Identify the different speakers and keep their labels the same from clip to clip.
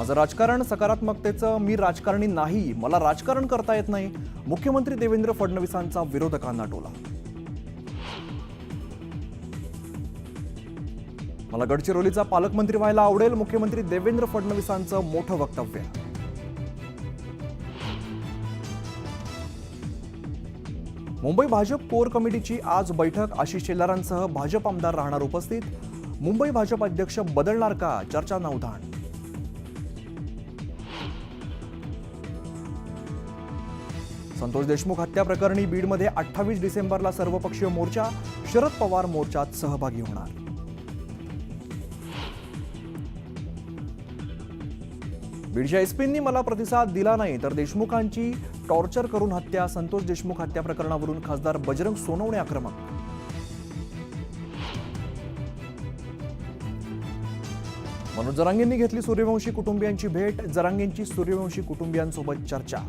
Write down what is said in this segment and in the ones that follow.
Speaker 1: माझं राजकारण सकारात्मकतेचं, मी राजकारणी नाही, मला राजकारण करता येत नाही, मुख्यमंत्री देवेंद्र फडणवीसांचा विरोधकांना टोला. मला गडचिरोलीचा पालकमंत्री व्हायला आवडेल, मुख्यमंत्री देवेंद्र फडणवीसांचं मोठं वक्तव्य. मुंबई भाजप कोर कमिटीची आज बैठक, आशिष शेलारांसह भाजप आमदार राहणार उपस्थित. मुंबई भाजप अध्यक्ष बदलणार का, चर्चांना उधाण. संतोष देशमुख हत्या प्रकरणी बीडमध्ये 28 डिसेंबरला सर्वपक्षीय मोर्चा, शरद पवार मोर्चात सहभागी होणार. बीडच्या एसपींनी मला प्रतिसाद दिला नाही तर देशमुखांची टॉर्चर करून हत्या, संतोष देशमुख हत्या प्रकरणावरून खासदार बजरंग सोनवणे आक्रमक. मनोज जरांगेंनी घेतली सूर्यवंशी कुटुंबियांची भेट, जरांगेंची सूर्यवंशी कुटुंबियांसोबत चर्चा.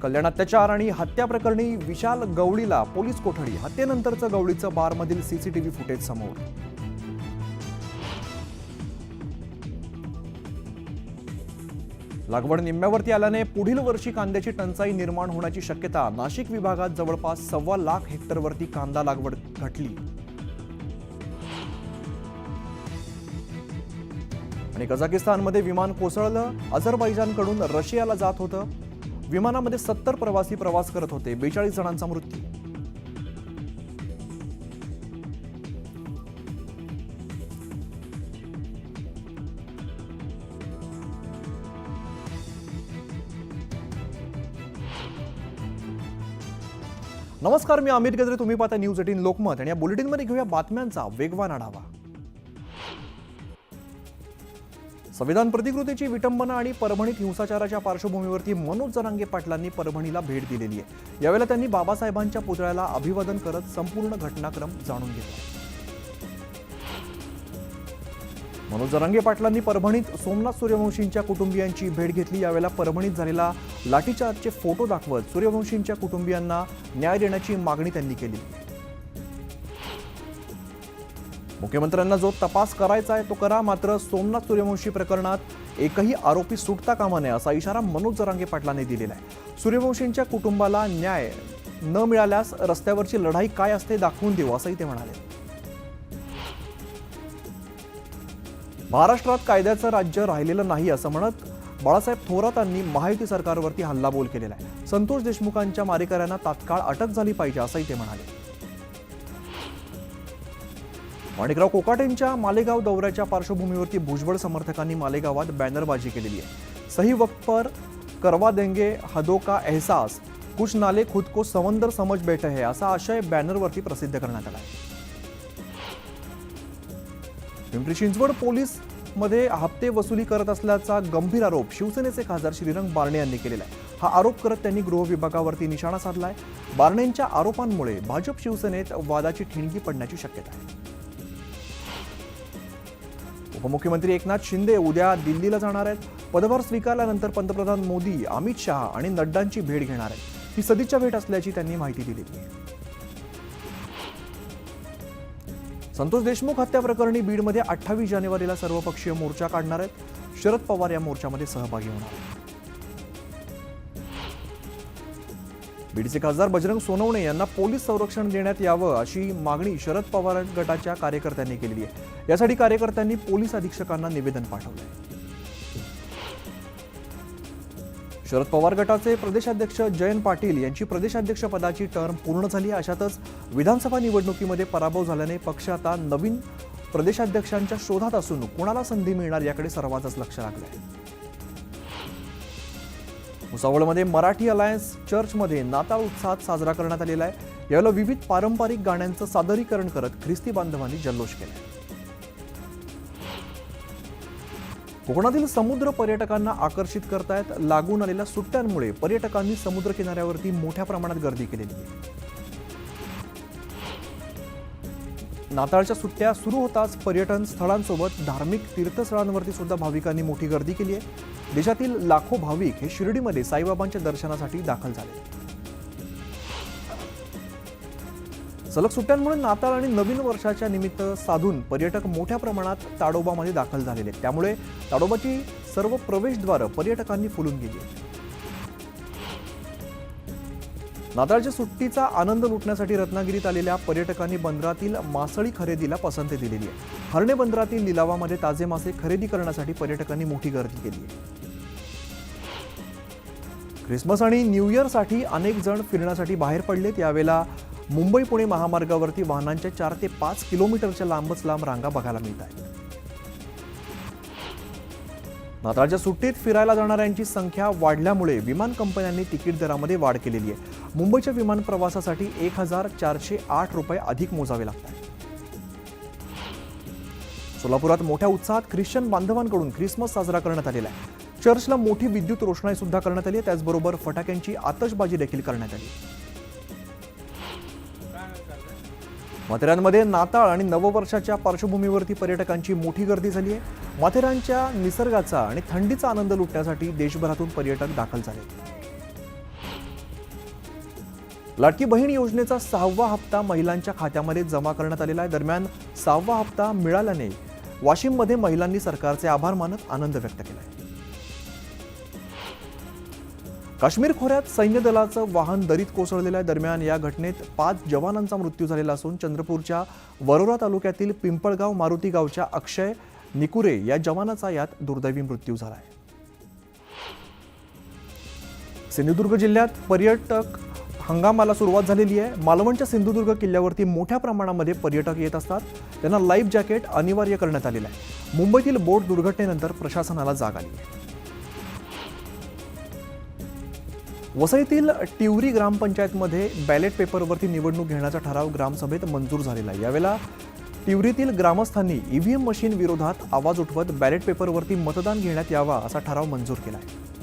Speaker 1: कल्याण अत्याचार आणि हत्या प्रकरणी विशाल गवळीला पोलीस कोठडी, हत्येनंतरचं गवळीचं बारमधील सीसीटीव्ही फुटेज समोर. लागवड निम्म्यावरती आल्याने पुढील वर्षी कांद्याची टंचाई निर्माण होण्याची शक्यता, नाशिक विभागात जवळपास 1.25 लाख हेक्टरवरती कांदा लागवड घटली. आणि कझाकिस्तानमध्ये विमान कोसळलं, अझरबैजानकडून रशियाला जात होतं. विमानामध्ये 70 प्रवासी प्रवास करत होते, 42 जणांचा मृत्यू. नमस्कार, मी अमित गजरे, तुम्ही पाहता न्यूज 18 लोकमत आणि या बुलेटिनमध्ये घेऊया बातम्यांचा वेगवान आढावा. संविधान प्रतिकृतीची विटंबना आणि परभणीत हिंसाचाराच्या पार्श्वभूमीवरती मनोज जरांगे पाटलांनी परभणीला भेट दिलेली आहे. यावेळेला त्यांनी बाबासाहेबांच्या पुतळ्याला अभिवादन करत संपूर्ण घटनाक्रम जाणून घेतला. मनोज जरांगे पाटलांनी परभणीत सोमनाथ सूर्यवंशींच्या कुटुंबियांची भेट घेतली. यावेळेला परभणीत झालेला लाठीचार्जचे फोटो दाखवत सूर्यवंशींच्या कुटुंबियांना न्याय देण्याची मागणी त्यांनी केली. मुख्यमंत्र्यांना जो तपास करायचा आहे तो करा, मात्र सोमनाथ सूर्यवंशी प्रकरणात एकही आरोपी सुटता कामा नये असा इशारा मनोज जरांगे पाटलांनी दिलेला आहे. सूर्यवंशींच्या कुटुंबाला न्याय न मिळाल्यास रस्त्यावरची लढाई काय असते दाखवून देऊ असंही ते म्हणाले. महाराष्ट्रात कायद्याचं राज्य राहिलेलं नाही असं म्हणत बाळासाहेब थोरातांनी महायुती सरकारवरती हल्लाबोल केलेला आहे. संतोष देशमुखांच्या मारेकऱ्यांना तात्काळ अटक झाली पाहिजे असंही ते म्हणाले. माणिकराव कोकाटेंच्या मालेगाव दौऱ्याच्या पार्श्वभूमीवरती भुजबळ समर्थकांनी मालेगावात बॅनरबाजी केलेली आहे. सही वक्त पर करवा देंगे हदों का एहसास, कुछ नाले खुद को समंदर समझ बैठे हैं असा आशय बॅनरवरती प्रसिद्ध करण्यात आला आहे. पिंपरी चिंचवड पोलीस मध्ये हप्ते वसुली करत असल्याचा गंभीर आरोप शिवसेनेचे खासदार श्रीरंग बारणे यांनी केलेला आहे. हा आरोप करत त्यांनी गृह विभागावरती निशाणा साधलाय. बारणेंच्या आरोपांमुळे भाजप शिवसेनेत वादाची ठिणगी पडण्याची शक्यता आहे. उपमुख्यमंत्री एकनाथ शिंदे उद्या दिल्लीला जाणार आहेत. पदभार स्वीकारल्यानंतर पंतप्रधान मोदी, अमित शहा आणि नड्डांची भेट घेणार आहेत. ही सदिच्छा भेट असल्याची त्यांनी माहिती दिली. संतोष देशमुख हत्या प्रकरणी बीडमध्ये 28 जानेवारीला सर्वपक्षीय मोर्चा काढणार आहेत. शरद पवार या मोर्चामध्ये सहभागी होणार आहेत. बीडचे खासदार बजरंग सोनवणे यांना पोलीस संरक्षण देण्यात यावं अशी मागणी शरद पवार गटाच्या कार्यकर्त्यांनी केलेली आहे. यासाठी कार्यकर्त्यांनी पोलीस अधीक्षकांना निवेदन पाठवलंय. शरद पवार गटाचे प्रदेशाध्यक्ष जयंत पाटील यांची प्रदेशाध्यक्ष पदाची टर्म पूर्ण झाली. अशातच विधानसभा निवडणुकीमध्ये पराभव झाल्याने पक्ष आता नवीन प्रदेशाध्यक्षांच्या शोधात असून कोणाला संधी मिळणार याकडे सर्वांचंच लक्ष लागलंय. भुसावळमध्ये मराठी अलायन्स चर्चमध्ये नाताळ उत्साहात साजरा करण्यात आलेला आहे. यावेळेला विविध पारंपरिक गाण्यांचं सादरीकरण करत ख्रिस्ती बांधवांनी जल्लोष केलाय. कोकणातील समुद्र पर्यटकांना आकर्षित करतायत. लागून आलेल्या सुट्ट्यांमुळे पर्यटकांनी समुद्र किनाऱ्यावरती मोठ्या प्रमाणात गर्दी केलेली आहे. नाताळच्या सुट्ट्या सुरू होताच पर्यटन स्थळांसोबत धार्मिक तीर्थस्थळांवरती सुद्धा भाविकांनी मोठी गर्दी केली आहे. देशातील लाखो भाविक हे शिर्डीमध्ये साईबाबांच्या दर्शनासाठी दाखल झाले. सलग सुट्ट्यांमुळे नाताळ आणि नवीन वर्षाच्या निमित्त साधून पर्यटक मोठ्या प्रमाणात ताडोबामध्ये दाखल झालेले आहेत. त्यामुळे ताडोबाची सर्व प्रवेशद्वारं पर्यटकांनी फुलून गेली आहेत. नाताळच्या सुट्टीचा आनंद लुटण्यासाठी रत्नागिरीत आलेल्या पर्यटकांनी बंदरातील मासळी खरेदीला पसंती दिलेली आहे. हर्णे बंदरातील लिलावामध्ये ताजे मासे खरेदी करण्यासाठी पर्यटकांनी मोठी गर्दी केली आहे. ख्रिसमस आणि न्यू इयरसाठी अनेक जण फिरण्यासाठी बाहेर पडलेत. यावेळेला मुंबई पुणे महामार्गावरती वाहनांच्या 4 ते 5 किलोमीटरच्या लांबच लांब रांगा बघायला मिळत आहेत. नाताळच्या सुट्टीत फिरायला जाणाऱ्यांची संख्या वाढल्यामुळे विमान कंपन्यांनी तिकीट दरामध्ये वाढ केलेली आहे. मुंबईच्या विमान प्रवासासाठी 1408 रुपये अधिक मोजावे लागतात. सोलापुरात मोठ्या उत्साहात ख्रिश्चन बांधवांकडून ख्रिसमस साजरा करण्यात आलेला आहे. चर्चला मोठी विद्युत रोषणाई सुद्धा करण्यात आली आहे. त्याचबरोबर फटाक्यांची आतषबाजी देखील करण्यात आली. माथेरानमध्ये नाताळ आणि नववर्षाच्या पार्श्वभूमीवरती पर्यटकांची मोठी गर्दी झाली आहे. माथेरानच्या निसर्गाचा आणि थंडीचा आनंद लुटण्यासाठी देशभरातून पर्यटक दाखल झाले. लाडकी बहीण योजनेचा 6वा हप्ता महिलांच्या खात्यामध्ये जमा करण्यात आलेला आहे. दरम्यान 6वा हप्ता मिळाल्याने वाशिममध्ये महिलांनी सरकारचे आभार मानत आनंद व्यक्त केला आहे. काश्मीर खोऱ्यात सैन्य दलाचं वाहन दरीत कोसळलेलं आहे. दरम्यान या घटनेत 5 जवानांचा मृत्यू झालेला असून चंद्रपूरच्या वरोरा तालुक्यातील पिंपळगाव मारुती गावच्या अक्षय निकुरे या जवानाचा यात दुर्दैवी मृत्यू झाला आहे. सिंधुदुर्ग जिल्ह्यात पर्यटक हंगामाला सुरुवात झालेली आहे. मालवणच्या सिंधुदुर्ग किल्ल्यावरती मोठ्या प्रमाणामध्ये पर्यटक येत असतात. त्यांना लाईफ जॅकेट अनिवार्य करण्यात आलेलं आहे. मुंबईतील बोट दुर्घटनेनंतर प्रशासनाला जाग आली आहे. वसईतील तिवरी ग्रामपंचायतमध्ये बॅलेट पेपरवरती निवडणूक घेण्याचा ठराव ग्रामसभेत मंजूर झालेला आहे. यावेळेला तिवरीतील ग्रामस्थांनी ईव्हीएम मशीन विरोधात आवाज उठवत बॅलेट पेपरवरती मतदान घेण्यात यावा असा ठराव मंजूर केला आहे.